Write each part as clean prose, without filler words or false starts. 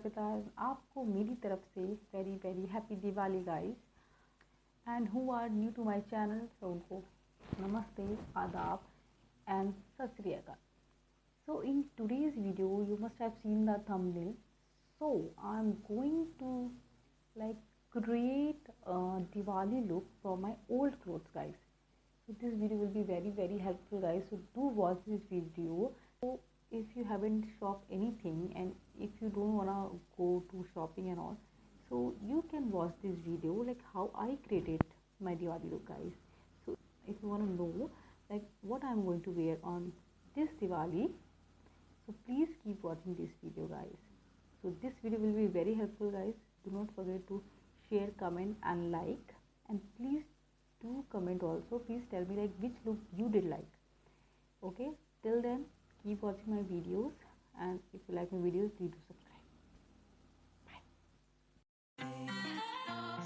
अर्पिता। आपको मेरी तरफ से very very happy Diwali guys. And who are new to my channel, तो उनको नमस्ते, आदाब एंड सत श्री अकाल। So in today's video you must have seen the thumbnail. So I'm going to create a Diwali look for my old clothes guys. So this video will be very helpful guys, so do watch this video. So if you haven't shopped anything and if you don't wanna go to shopping and all, so you can watch this video like how I created my Diwali look guys. So if you wanna know like what I'm going to wear on this Diwali, so please keep watching this video guys. So this video will be very helpful guys. Do not forget to share, comment and like, and please do comment also. Please tell me like which look you did like. Okay, till then keep watching my videos, and if you like my videos, please do subscribe. Bye.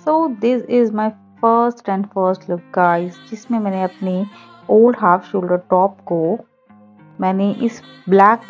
So this is my first look guys, जिसमें मैंने अपनी old half shoulder top को मैंने इस black